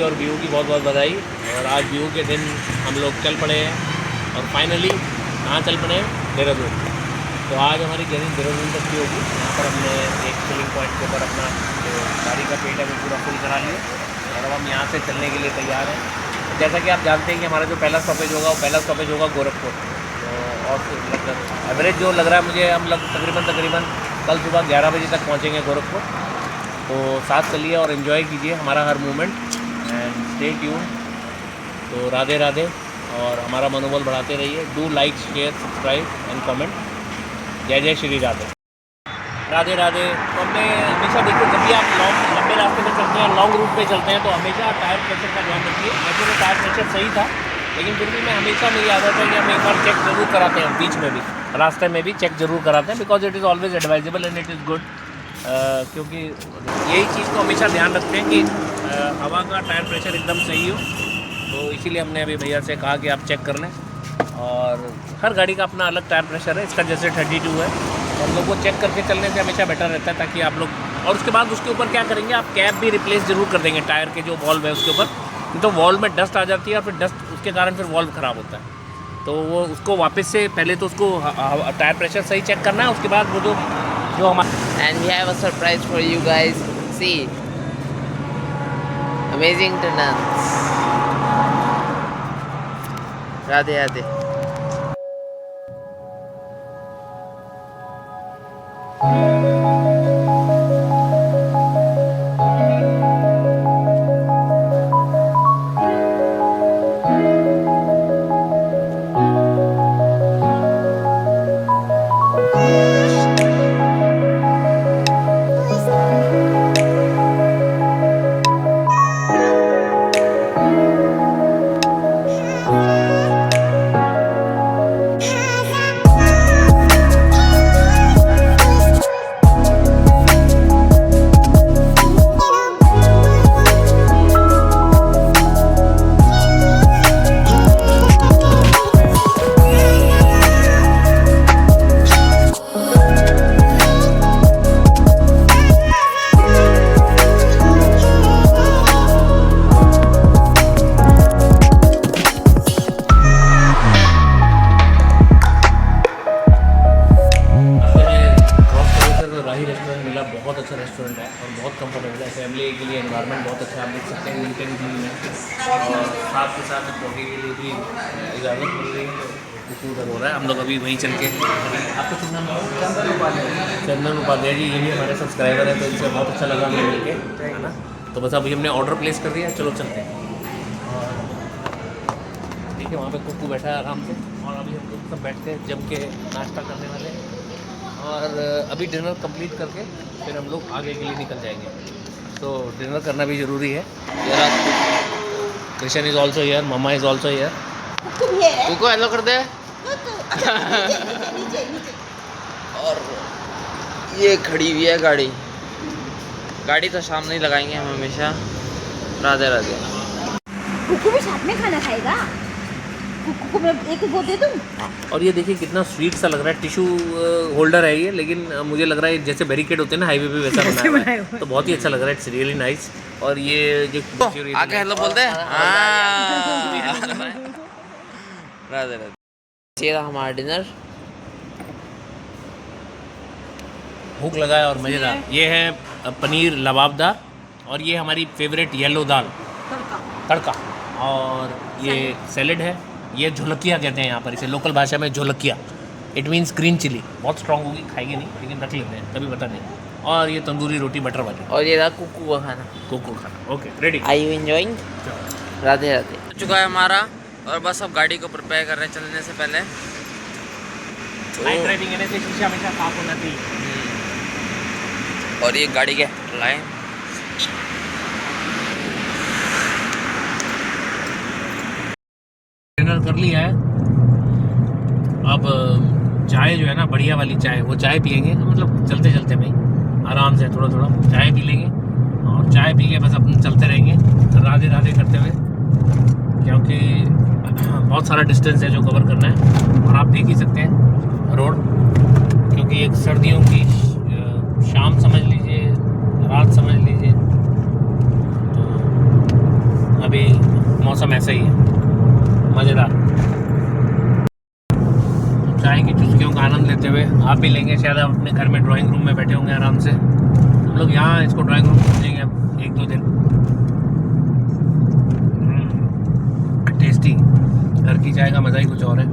और व्यू की बहुत बहुत बधाई। और आज व्यू के दिन हम लोग चल पड़े हैं और फाइनली कहाँ चल पड़े हैं? देहरादून। तो आज हमारी जर्नी देहरादून तक की होगी। यहाँ पर हमने एक फिलिंग पॉइंट के ऊपर अपना जो गाड़ी का पेट है वो पूरा फुल करा लिया और अब हम यहाँ से चलने के लिए तैयार हैं। जैसा कि आप जानते हैं कि हमारा जो पहला स्टॉपेज होगा वो पहला स्टॉपेज होगा गोरखपुर। तो और लगभग एवरेज जो लग रहा है मुझे, हम लोग तकरीबन कल सुबह 11 बजे तक पहुँचेंगे गोरखपुर। तो साथ चलिए और इन्जॉय कीजिए हमारा हर मोमेंट एंड स्टे ट्यून। तो राधे राधे और हमारा मनोबल बढ़ाते रहिए। Do like, share, subscribe and comment. जय जय श्री राधे। राधे राधे। तो हमने हमेशा देखो, जब भी आप लंबे रास्ते पे चलते हैं, लॉन्ग रूट पे चलते हैं, तो हमेशा टायर प्रेशर का ध्यान रखिए। वैसे तो टायर प्रेशर सही था, लेकिन फिर भी मैं हमेशा मेरी आदत है कि हम एक बार चेक जरूर कराते हैं, बीच में भी रास्ते में भी चेक जरूर कराते हैं, because it is always advisable and it is good. क्योंकि यही चीज़ को हमेशा ध्यान रखते हैं कि हवा का टायर प्रेशर एकदम सही हो। तो इसीलिए हमने अभी भैया से कहा कि आप चेक कर लें। और हर गाड़ी का अपना अलग टायर प्रेशर है, इसका जैसे 32 है, और लोग वो चेक करके चलने से हमेशा बेटर रहता है, ताकि आप लोग, और उसके बाद उसके ऊपर क्या करेंगे, आप कैप भी रिप्लेस जरूर कर देंगे टायर के जो वॉल्व है उसके ऊपर। तो वॉल्व में डस्ट आ जाती है और फिर डस्ट उसके कारण फिर वॉल्व ख़राब होता है। तो वो उसको वापस से पहले तो उसको टायर प्रेशर सही चेक करना है, उसके बाद वो जो हमारा। And we have a surprise for you guys. See, amazing tunnels. Radhe Radhe. बहुत अच्छा रेस्टोरेंट है और बहुत कंफर्टेबल है। फैमिली के लिए एनवायरनमेंट बहुत अच्छा है, आप देख सकते हैं, नीट एंड क्लीन है। और साथ के साथ कॉफ़ी के लिए भी इजाज़त मिल रही है, तो उधर हो रहा है। हम लोग अभी वहीं चल के, आपको सुनना चंदन उपाध्याय जी, ये भी हमारे सब्सक्राइबर हैं, तो इनसे बहुत अच्छा लगा हमें मिल के, है ना। तो बस अभी हमने ऑर्डर प्लेस कर दिया, चलो चलते हैं। और ठीक है, वहाँ पर कुक्कू बैठा है आराम से, और अभी हम लोग सब बैठते हैं जम के नाश्ता करने वाले हैं। और अभी डिनर कंप्लीट करके फिर हम लोग आगे के लिए निकल जाएंगे। तो डिनर करना भी ज़रूरी है। Krishna is also here, mama is also here. कुको हेलो कर दे। और ये खड़ी हुई है गाड़ी। गाड़ी तो सामने ही लगाएंगे हम हमेशा। राधे राधे। कुकू भी साथ में खाना खाएगा। कुकू मैं एक वो दे दूं। और ये देखिए कितना स्वीट सा लग रहा है। टिशू होल्डर है ये, लेकिन मुझे लग रहा है जैसे बैरिकेड होते हैं ना हाईवे पे, वैसा बनाया है। तो बहुत ही अच्छा लग रहा है, इट्स रियली नाइस। और ये जो आके हेलो बोलते हैं। राधे राधे। ये रहा हमारा डिनर। भूख लगा है और मज़ेदार। ये है पनीर लबाबदार, और ये हमारी फेवरेट येलो दाल तड़का, और ये सैलेड है। ये झोलकिया कहते हैं यहाँ पर, इसे लोकल भाषा में jolokia. It means green chilli. बहुत स्ट्रॉन्ग होगी, खाएंगे नहीं, लेकिन रख लेते हैं, तभी बता दें। और ये तंदूरी रोटी बटर वाली। और ये रहा कुकू का खाना। कुकू खाना। Okay, ready. Are you enjoying? Radhe Radhe. हो चुका है हमारा, और बस अब गाड़ी को प्रिपेयर कर रहे हैं चलने से पहले। नाइट ड्राइविंग करने से शीशा हमेशा साफ होना चाहिए। और ये गाड़ी के लाइन डिनर कर लिया है। अब चाय जो है ना, बढ़िया वाली चाय, वो चाय पियेंगे, मतलब चलते चलते में आराम से थोड़ा थोड़ा चाय पी लेंगे, और चाय पी के बस अपन चलते रहेंगे राधे राधे करते हुए, क्योंकि बहुत सारा डिस्टेंस है जो कवर करना है। और आप देख ही सकते हैं रोड, क्योंकि एक सर्दियों की शाम समझ लीजिए, रात समझ लीजिए, तो ऐसा ही है, मज़ेदार। चाय की चुस्कियों का आनंद लेते हुए आप भी लेंगे। शायद आप अपने घर में ड्राइंग रूम में बैठे होंगे आराम से, हम लोग यहाँ इसको ड्राइंग रूम समझेंगे अब 1-2 दिन। टेस्टी, घर की चाय का मज़ा ही कुछ और है।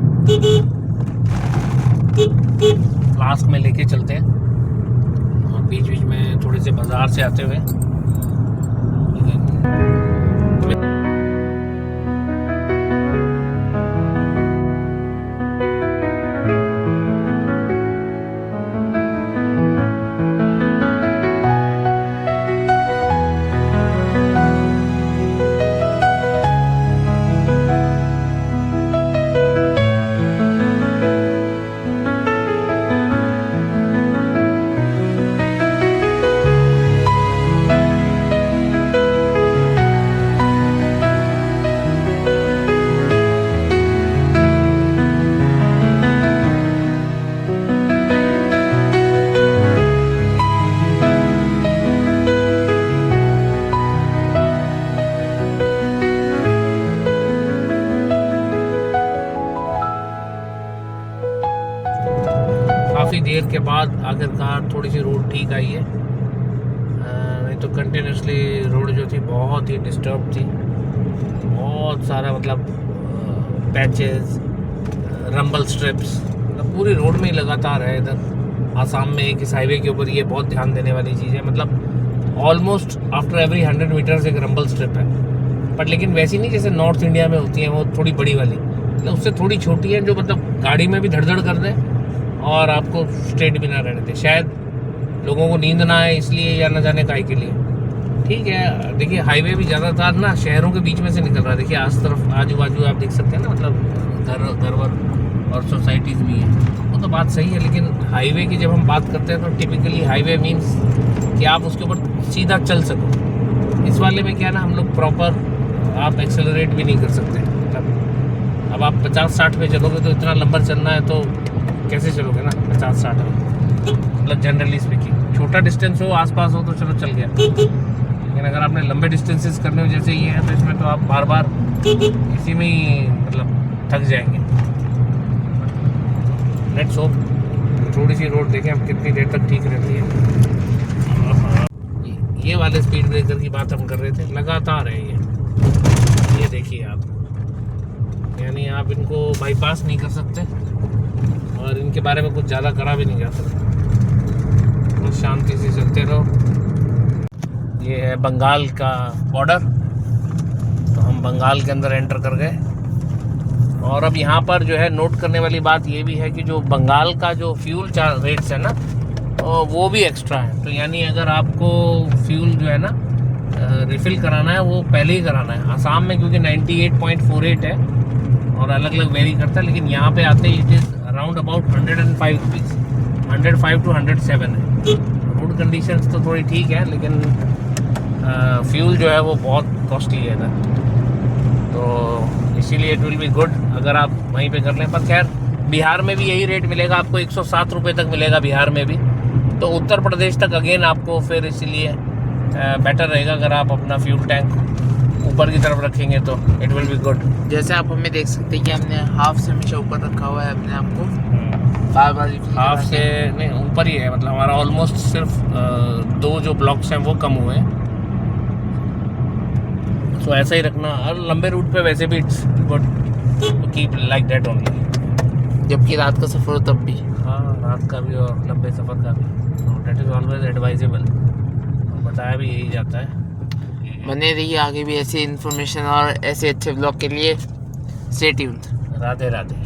फ्लास्क में लेके चलते हैं और बीच बीच में थोड़े से बाज़ार से आते हुए काफ़ी देर के बाद आखिरकार थोड़ी सी रोड ठीक आई है। नहीं तो कंटिन्यूसली रोड जो थी बहुत ही डिस्टर्ब थी, बहुत सारा मतलब पैचेस, रंबल स्ट्रिप्स, मतलब पूरी रोड में ही लगातार है। इधर आसाम में एक इस हाईवे के ऊपर ये बहुत ध्यान देने वाली चीज़ है, मतलब ऑलमोस्ट आफ्टर एवरी 100 मीटर्स एक रंबल स्ट्रिप है। बट लेकिन वैसी नहीं जैसे नॉर्थ इंडिया में होती है, वो थोड़ी बड़ी वाली, मतलब उससे थोड़ी छोटी है, जो मतलब गाड़ी में भी धड़धड़ कर दें और आपको स्ट्रेट भी ना रहने दे। शायद लोगों को नींद ना आए इसलिए, या न जाने काय के लिए। ठीक है, देखिए हाईवे भी ज़्यादातर ना शहरों के बीच में से निकल रहा है। देखिए आस तरफ आजू बाजू आप देख सकते हैं ना, मतलब घर और सोसाइटीज़ भी हैं, वो तो बात सही है। लेकिन हाईवे की जब हम बात करते हैं तो टिपिकली हाईवे मीन्स कि आप उसके ऊपर सीधा चल सको। इस वाले में क्या ना, हम लोग प्रॉपर आप एक्सेलरेट भी नहीं कर सकते। मतलब अब आप 50-60 पे चलोगे तो इतना लंबा चलना है तो कैसे चलोगे ना 50-60 में, मतलब जनरली स्पीकिंग। छोटा डिस्टेंस हो, आसपास हो तो चलो चल गया, लेकिन अगर आपने लंबे डिस्टेंसेस करने हो जैसे ये है तो इसमें तो आप बार बार इसी में ही मतलब थक जाएंगे। लेट्स होप थोड़ी सी रोड देखें अब कितनी देर तक ठीक रहती है। ये वाले स्पीड ब्रेकर की बात हम कर रहे थे, लगातार है ये देखिए आप, यानी आप इनको बाईपास नहीं कर सकते और इनके बारे में कुछ ज़्यादा करा भी नहीं जा सकता, बस शांति से चलते रहो। ये है बंगाल का बॉर्डर, तो हम बंगाल के अंदर एंटर कर गए। और अब यहाँ पर जो है नोट करने वाली बात ये भी है कि जो बंगाल का जो फ्यूल रेट्स है ना, वो भी एक्स्ट्रा है। तो यानी अगर आपको फ्यूल जो है ना रिफ़िल कराना है वो पहले ही कराना है। आसाम में क्योंकि 98.48 है और अलग अलग वेरी करता है, लेकिन यहाँ पे आते ही it is around about 105 rupees, 105 to 107 है। रोड कंडीशंस तो थोड़ी ठीक है, लेकिन फ्यूल जो है वो बहुत कॉस्टली है इधर, तो इसीलिए इट विल बी गुड अगर आप वहीं पे कर लें। पर खैर बिहार में भी यही रेट मिलेगा आपको, 107 रुपये तक मिलेगा बिहार में भी। तो उत्तर प्रदेश तक अगेन आपको फिर इसीलिए बेटर रहेगा अगर आप अपना फ्यूल टैंक ऊपर की तरफ रखेंगे तो इट विल बी गुड। जैसे आप हमें देख सकते हैं कि हमने हाफ से हमेशा ऊपर रखा हुआ है अपने आप को, बार बार हाफ से नहीं ऊपर ही है, मतलब हमारा ऑलमोस्ट सिर्फ 2 जो ब्लॉक्स हैं वो कम हुए हैं। तो ऐसा ही रखना, और लंबे रूट पे वैसे भी it's good to keep like that only, जबकि रात का सफ़र हो तब भी। हाँ, रात का भी और लंबे सफ़र का भी, दैट इज़ ऑलवेज एडवाइजेबल, बताया भी यही जाता है। बने रहिए आगे भी ऐसी इन्फॉर्मेशन और ऐसे अच्छे ब्लॉग के लिए। Stay tuned. राधे राधे।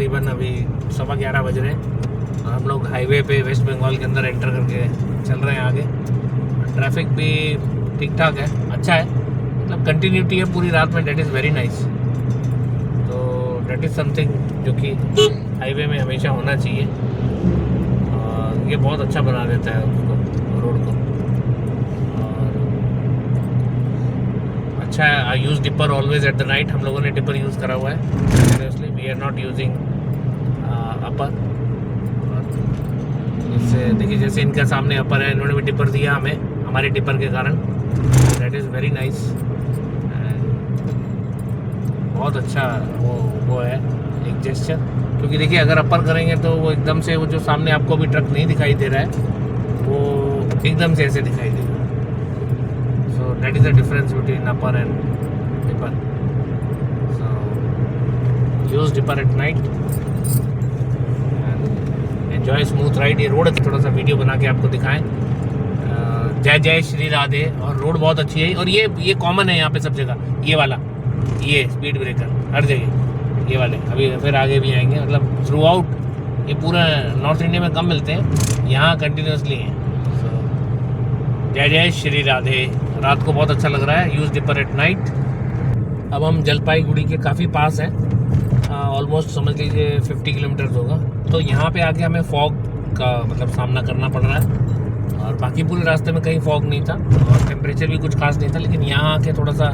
तकरीबन अभी 11:15 बज रहे हैं और हम लोग हाईवे पे वेस्ट बंगाल के अंदर एंटर करके चल रहे हैं आगे। ट्रैफिक भी ठीक ठाक है, अच्छा है, मतलब कंटिन्यूटी है पूरी रात में। That is very nice. तो डेट इज़ समथिंग जो कि हाईवे में हमेशा होना चाहिए और ये बहुत अच्छा बना देता है उसको, रोड को। और अच्छा है। I use dipper always at the night. हम लोगों ने डिपर यूज़ करा हुआ है seriously. We are not using upper. इससे देखिए जैसे इनका सामने अपर है, इन्होंने भी डिपर दिया हमें हमारे डिपर के कारण। That is very nice. बहुत अच्छा वो है एक जेस्चर, क्योंकि देखिए अगर अपर करेंगे तो वो एकदम से वो जो सामने आपको भी ट्रक नहीं दिखाई दे रहा है वो एकदम से ऐसे दिखाई देगा। So that is the difference between upper and dipper. So use dipper at night and enjoy smooth ride. ये रोड थोड़ा सा वीडियो बना के आपको दिखाएं। जय जय श्री राधे। और रोड बहुत अच्छी है और ये कॉमन है यहाँ पे सब जगह। ये वाला ये स्पीड ब्रेकर हर जगह ये वाले, अभी फिर आगे भी आएंगे। मतलब थ्रू आउट ये पूरा नॉर्थ इंडिया में कम मिलते हैं, यहाँ कंटिन्यूसली हैं। सो जय जय श्री राधे। रात को बहुत अच्छा लग रहा है। Use dipper at night. अब हम जलपाईगुड़ी के काफ़ी पास हैं, ऑलमोस्ट समझ लीजिए 50 किलोमीटर्स होगा। तो यहाँ पे आके हमें फॉग का मतलब सामना करना पड़ रहा है और बाकी पूरे रास्ते में कहीं फॉग नहीं था और टेम्परेचर भी कुछ खास नहीं था। लेकिन यहाँ आके थोड़ा सा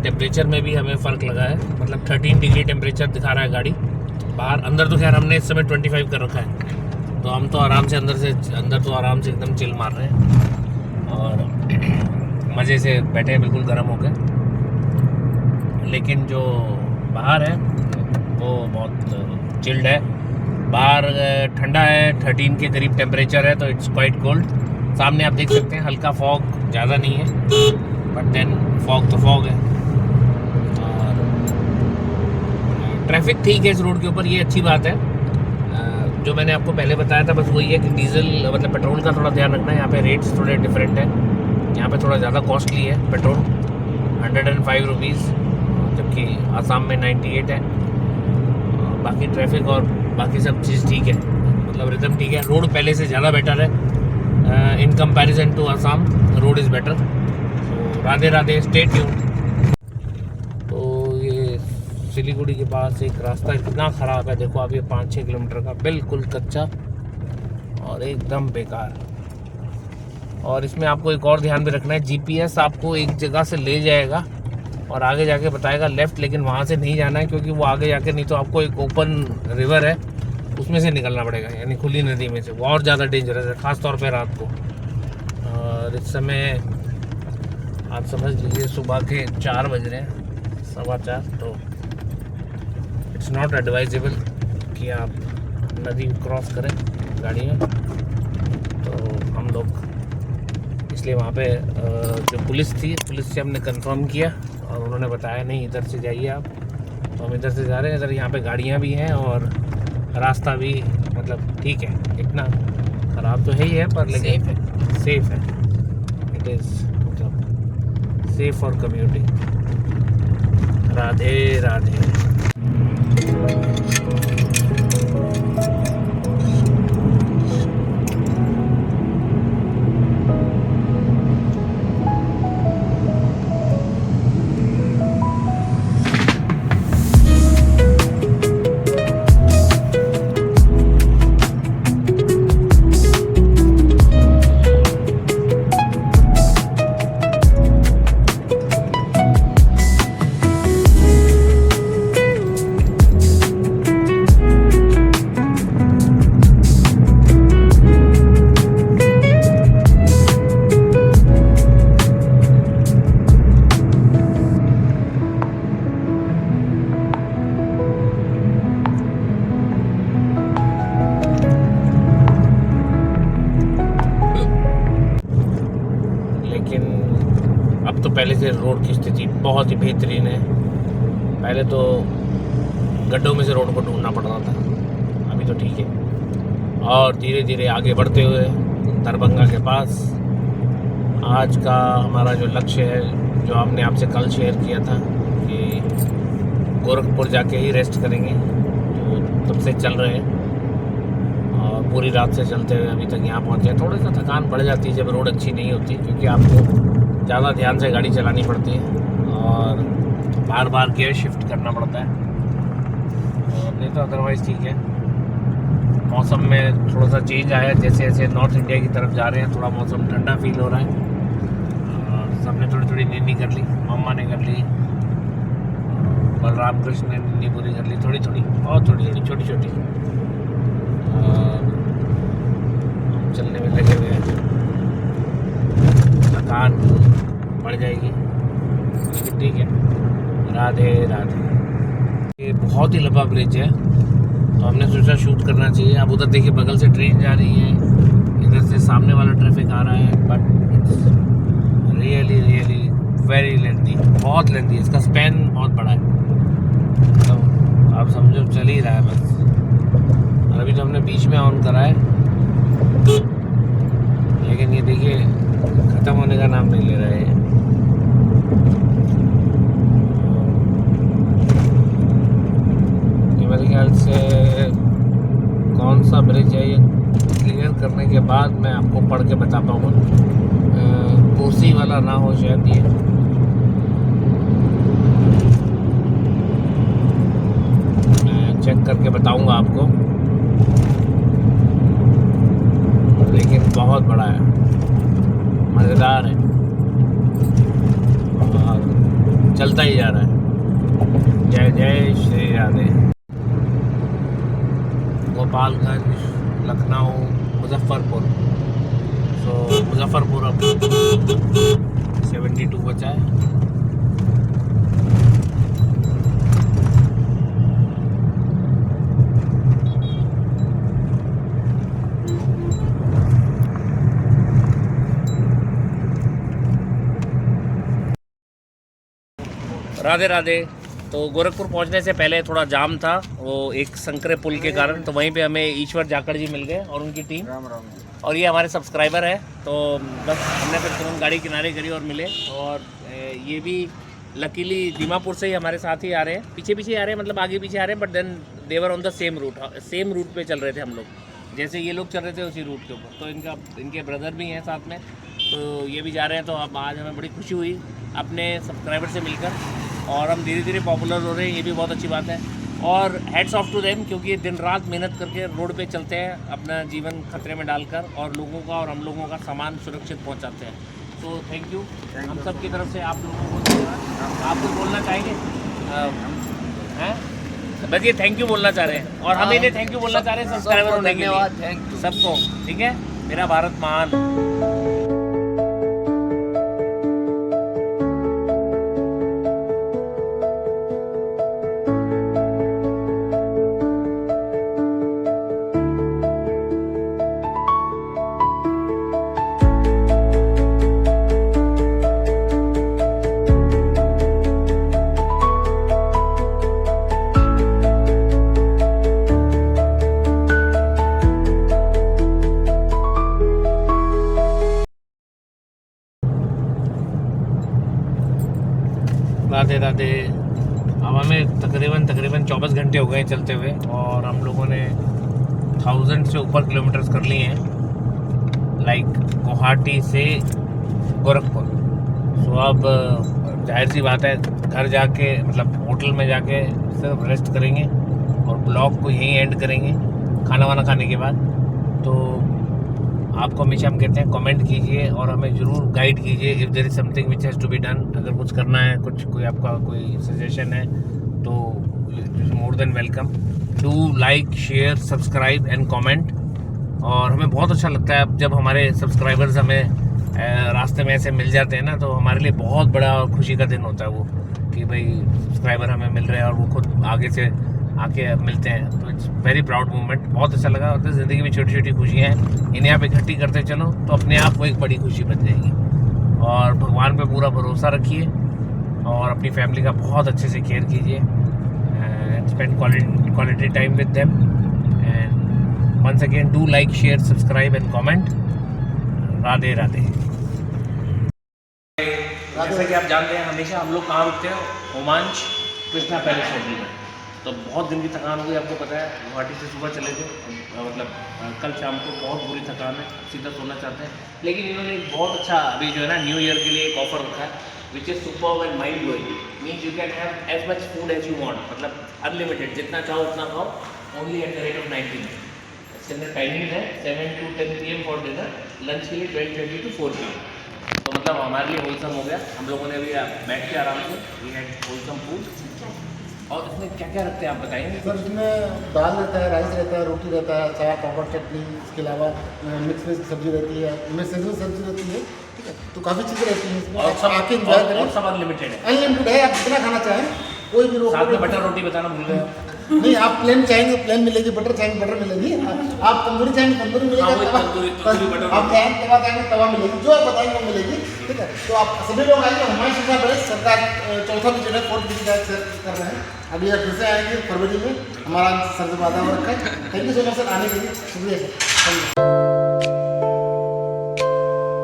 टेम्परेचर में भी हमें फ़र्क लगा है। मतलब 13 डिग्री टेम्परेचर दिखा रहा है गाड़ी बाहर। अंदर तो खैर हमने इस समय 25 कर रखा है, तो हम तो आराम से अंदर तो आराम से एकदम चिल मार रहे हैं और मज़े से बैठे हैं बिल्कुल गर्म हो गए। लेकिन जो बाहर है वो बहुत चिल्ड है। बाहर ठंडा है, 13 के करीब टेम्परेचर है, तो इट्स क्वाइट कोल्ड। सामने आप देख सकते हैं हल्का फॉग, ज़्यादा नहीं है, बट देन फॉग तो फॉग है। और ट्रैफिक ठीक है इस रोड के ऊपर, ये अच्छी बात है। जो मैंने आपको पहले बताया था बस वही है कि डीजल मतलब पेट्रोल का थोड़ा ध्यान रखना है। यहाँ पे रेट्स थोड़े डिफरेंट है। यहाँ पे थोड़ा ज़्यादा कॉस्टली है पेट्रोल, 105 रुपीज़, जबकि आसाम में 98 है। बाकी ट्रैफिक और बाकी सब चीज़ ठीक है, मतलब रिदम ठीक है। रोड पहले से ज़्यादा बेटर है in comparison to Assam. Road is better. तो राधे राधे, स्टे ट्यून्ड। तो ये सिलीगुड़ी के पास एक रास्ता इतना ख़राब है, देखो आप, ये 5-6 किलोमीटर का बिल्कुल कच्चा और एकदम बेकार। और इसमें आपको एक और ध्यान भी रखना है, जीपीएस आपको एक जगह से ले जाएगा और आगे जाके बताएगा लेफ़्ट, लेकिन वहाँ से नहीं जाना है क्योंकि वो आगे जाके नहीं तो आपको एक ओपन रिवर है उसमें से निकलना पड़ेगा, यानी खुली नदी में से। वो और ज़्यादा डेंजरस है, ख़ास तौर पे रात को। और इस समय आप समझ लीजिए सुबह के 4 बज रहे हैं, 4:15। तो इट्स नॉट एडवाइजेबल कि आप नदी क्रॉस करें गाड़ी में। तो हम लोग इसलिए वहाँ पे जो पुलिस थी, पुलिस से हमने कंफर्म किया और उन्होंने बताया नहीं इधर से जाइए आप। तो हम इधर से जा रहे हैं। इधर यहाँ पे गाड़ियाँ भी हैं और रास्ता भी मतलब ठीक है, इतना ख़राब तो है ही है पर लेकिन सेफ है। इट इज़ मतलब safe for commuting. Radhe Radhe. पहले से रोड की स्थिति बहुत ही बेहतरीन है। पहले तो गड्ढों में से रोड को ढूंढना पड़ रहा था, अभी तो ठीक है। और धीरे धीरे आगे बढ़ते हुए दरभंगा के पास आज का हमारा जो लक्ष्य है, जो हमने आपसे कल शेयर किया था कि गोरखपुर जाके ही रेस्ट करेंगे, तो तब से चल रहे हैं और पूरी रात से चलते हुए अभी तक यहाँ पहुँचे। थोड़ी सा थकान बढ़ जाती है जब रोड अच्छी नहीं होती, क्योंकि आपको ज़्यादा ध्यान से गाड़ी चलानी पड़ती है और बार बार गियर शिफ्ट करना पड़ता है। और नहीं तो अदरवाइज़ ठीक है। मौसम में थोड़ा सा चेंज आया, जैसे जैसे नॉर्थ इंडिया की तरफ जा रहे हैं थोड़ा मौसम ठंडा फील हो रहा है। और सबने थोड़ी थोड़ी नींदी कर ली, मम्मा ने कर ली, बलराम कृष्ण ने नींदी पूरी कर ली, थोड़ी थोड़ी, बहुत थोड़ी थोड़ी, छोटी छोटी। हम चलने में लगे हुए हैं, थकान बढ़ जाएगी लेकिन ठीक है। राधे राधे। ये बहुत ही लंबा ब्रिज है तो हमने सोचा शूट करना चाहिए। अब उधर देखिए बगल से ट्रेन जा रही है, इधर से सामने वाला ट्रैफिक आ रहा है, but it's really really very lengthy, बहुत लेंथी है। इसका स्पैन बहुत बड़ा है, तो आप समझो चल ही रहा है बस। और अभी तो हमने बीच में ऑन करा है, लेकिन ये देखिए ख़त्म होने का नाम नहीं ले रहा है। ये मेरे ख्याल से कौन सा ब्रिज है, ये क्लियर करने के बाद मैं आपको पढ़ के बता पाऊँगा। कोसी वाला ना हो शायद ये। मैं चेक करके बताऊंगा आपको, लेकिन बहुत बड़ा है, मज़ेदार है और चलता ही जा रहा है। जय जय श्री राधे। गोपालगंज, लखनऊ, मुजफ्फरपुर। तो मुजफ्फरपुर अब 72 बचा है। राधे राधे। तो गोरखपुर पहुंचने से पहले थोड़ा जाम था, वो एक संकरे पुल के कारण, तो वहीं पे हमें ईश्वर जाखड़ जी मिल गए और उनकी टीम। राम राम। और ये हमारे सब्सक्राइबर है, तो बस हमने फिर तुरंत गाड़ी किनारे करी और मिले। और ये भी लकीली दीमापुर से ही हमारे साथ ही आ रहे हैं, पीछे पीछे आ रहे हैं, मतलब आगे पीछे आ रहे हैं, but then they're on the same route पे चल रहे थे हम लोग, जैसे ये लोग चल रहे थे उसी रूट के ऊपर। तो इनके ब्रदर भी हैं साथ में, तो ये भी जा रहे हैं। तो अब आज हमें बड़ी खुशी हुई अपने सब्सक्राइबर से मिलकर, और हम धीरे धीरे पॉपुलर हो रहे हैं, ये भी बहुत अच्छी बात है। और हेड्स ऑफ टू देम, क्योंकि ये दिन रात मेहनत करके रोड पे चलते हैं, अपना जीवन खतरे में डालकर, और लोगों का और हम लोगों का सामान सुरक्षित पहुंचाते हैं। तो थैंक यू हम सब की तरफ से आप लोगों को धन्यवाद। आप कुछ बोलना चाहेंगे? हैं बस ये थैंक यू बोलना चाह रहे हैं, और हम इन्हें थैंक यू बोलना चाह रहे हैं सब्सक्राइबर होने के लिए, थैंक यू सबको। ठीक है, मेरा भारत महान। राधे राधे। अब हमें तकरीबन 24 घंटे हो गए चलते हुए, और हम लोगों ने 1000 से ऊपर किलोमीटर्स कर लिए हैं, लाइक गुवाहाटी से गोरखपुर। सो अब जाहिर सी बात है घर जाके, मतलब होटल में जाके सिर्फ रेस्ट करेंगे और ब्लॉग को यहीं एंड करेंगे खाना वाना खाने के बाद। तो आपको हमेशा हम कहते हैं कमेंट कीजिए और हमें ज़रूर गाइड कीजिए if there is something which has to be done. अगर कुछ करना है, कोई आपका कोई सजेशन है तो more than welcome. Do like, share, subscribe and comment. और हमें बहुत अच्छा लगता है जब हमारे सब्सक्राइबर्स हमें रास्ते में ऐसे मिल जाते हैं ना, तो हमारे लिए बहुत बड़ा और खुशी का दिन होता है वो, कि भाई सब्सक्राइबर हमें मिल रहे हैं और वो खुद आगे से आके मिलते हैं। तो इट्स वेरी प्राउड मोमेंट, बहुत अच्छा लगा। और ज़िंदगी में छोटी छोटी खुशियाँ हैं, इन्हें आप इकट्ठी करते चलो तो अपने आप वो एक बड़ी खुशी बन जाएगी। और भगवान पे पूरा भरोसा रखिए और अपनी फैमिली का बहुत अच्छे से केयर कीजिए and spend quality time with them. And once again do like, share, subscribe and comment. Radhe Radhe. जैसा कि आप जानते हैं हमेशा हम लोग कहाँ रुकते हैं, ओमांच कृष्णा पैलेस होटल में। तो बहुत दिन की थकान हो गई, आपको पता है गुवाहाटी से सुबह चले थे, मतलब कल शाम को बहुत बुरी थकान है, सीधा सोना चाहते हैं। लेकिन इन्होंने एक बहुत अच्छा अभी जो है ना न्यू ईयर के लिए एक ऑफर रखा है which is super and mind blowing. Means you can have as much food as you want, मतलब अनलिमिटेड, जितना चाहो उतना खाओ, only at the rate of 19। इसके अंदर टाइमिंग है 7 to 10 PM for dinner, lunch के लिए 12:30 to 4 PM। तो मतलब हमारे लिए होलसम हो गया, हम लोगों ने अभी बैठ के आराम से वी हैड होलसम फूड। और इसमें क्या क्या रखते हैं आप बताएंगे? सर इसमें दाल रहता है, राइस रहता है, रोटी रहता है, अचार, पापड़, चटनी, इसके अलावा मिक्स वेज सब्जी रहती है, मिक्स वेज सब्जी रहती है, ठीक है। तो काफ़ी चीज़ें रहती हैं इसमें, और सब आके इंजॉय करें। और सब अनलिमिटेड है, अनलिमिटेड है, आप जितना खाना चाहें, कोई भी रोक साथ में बटर रोटी बताना भूल गए आप। नहीं, आप प्लेन चाहेंगे प्लेन मिलेगी, बटर चाहेंगे बटर मिलेगी, आप तंदूरी चाहेंगे तंदूरी हाँ, मिलेगा, वही तंदूरी बटर आप रोटी। चाहेंगे तवा चाहेंगे तवा मिलेगी, जो आप बताएंगे वो मिलेगी, ठीक है। तो आप सभी लोग आएंगे, हमारे सुविधा बेस्ट सरकार चौथा विजिट है, 4th विजिट कर रहे हैं। अभी आप फिर से आएंगे फरवरी में, हमारा सर से वादा हो रखा है। Thank you so much sir आने के लिए, शुक्रिया सर, थैंक यू।